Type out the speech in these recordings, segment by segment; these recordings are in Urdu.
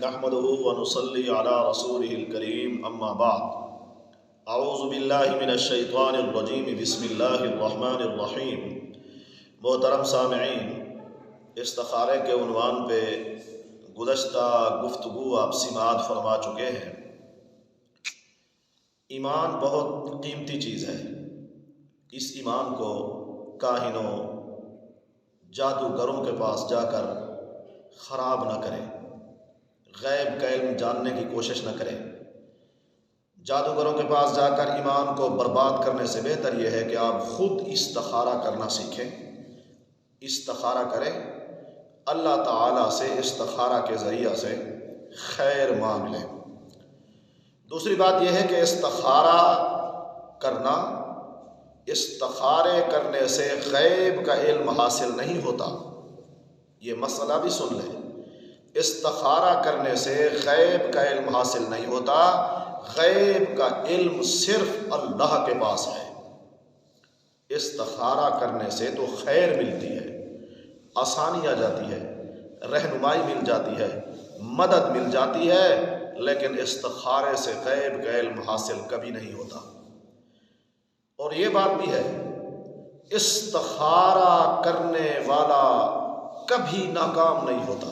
نحمده ونصلي على رسوله الكريم اما بعد اعوذ باللہ من الشیطان الرجیم بسم اللہ الرحمن الرحیم۔ محترم سامعین، استخارے کے عنوان پہ گزشتہ گفتگو آپ سماعت فرما چکے ہیں۔ ایمان بہت قیمتی چیز ہے۔ اس ایمان کو کاہنوں جادوگروں کے پاس جا کر خراب نہ کریں، غیب کا علم جاننے کی کوشش نہ کریں۔ جادوگروں کے پاس جا کر ایمان کو برباد کرنے سے بہتر یہ ہے کہ آپ خود استخارہ کرنا سیکھیں، استخارہ کریں، اللہ تعالیٰ سے استخارہ کے ذریعہ سے خیر مانگ لیں۔ دوسری بات یہ ہے کہ استخارہ کرنا، استخارے کرنے سے غیب کا علم حاصل نہیں ہوتا۔ یہ مسئلہ بھی سن لیں، استخارہ کرنے سے غیب کا علم حاصل نہیں ہوتا، غیب کا علم صرف اللہ کے پاس ہے۔ استخارہ کرنے سے تو خیر ملتی ہے، آسانی آ جاتی ہے، رہنمائی مل جاتی ہے، مدد مل جاتی ہے، لیکن استخارے سے غیب کا علم حاصل کبھی نہیں ہوتا۔ اور یہ بات بھی ہے، استخارہ کرنے والا کبھی ناکام نہیں ہوتا۔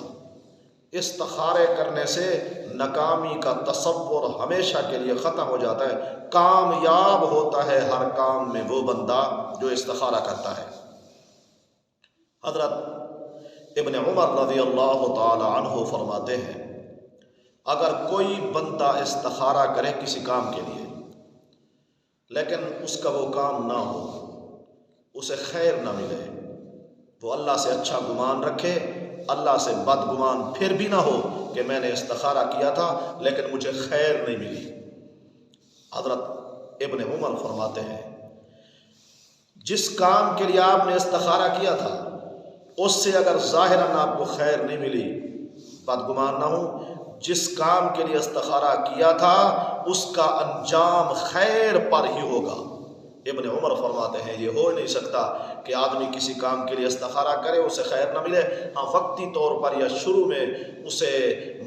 استخارے کرنے سے ناکامی کا تصور ہمیشہ کے لیے ختم ہو جاتا ہے۔ کامیاب ہوتا ہے ہر کام میں وہ بندہ جو استخارہ کرتا ہے۔ حضرت ابن عمر رضی اللہ تعالی عنہ فرماتے ہیں، اگر کوئی بندہ استخارہ کرے کسی کام کے لیے لیکن اس کا وہ کام نہ ہو، اسے خیر نہ ملے، وہ اللہ سے اچھا گمان رکھے، اللہ سے بد گمان پھر بھی نہ ہو کہ میں نے استخارہ کیا تھا لیکن مجھے خیر نہیں ملی۔ حضرت ابن عمر فرماتے ہیں، جس کام کے لیے آپ نے استخارہ کیا تھا اس سے اگر ظاہراً آپ کو خیر نہیں ملی، بد گمان نہ ہو، جس کام کے لیے استخارہ کیا تھا اس کا انجام خیر پر ہی ہوگا۔ ابن عمر فرماتے ہیں، یہ ہو ہی نہیں سکتا کہ آدمی کسی کام کے لیے استخارہ کرے، اسے خیر نہ ملے، ہاں وقتی طور پر یا شروع میں اسے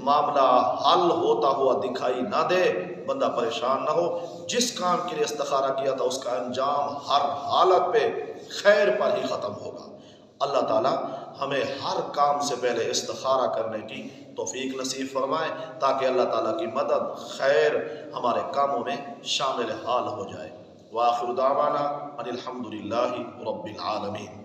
معاملہ حل ہوتا ہوا دکھائی نہ دے، بندہ پریشان نہ ہو، جس کام کے لیے استخارہ کیا تھا اس کا انجام ہر حالت پہ خیر پر ہی ختم ہوگا۔ اللہ تعالیٰ ہمیں ہر کام سے پہلے استخارہ کرنے کی توفیق نصیب فرمائے تاکہ اللہ تعالیٰ کی مدد، خیر ہمارے کاموں میں شامل حال ہو جائے۔ وآخر دعوانا ان الحمد للہ رب العالمین۔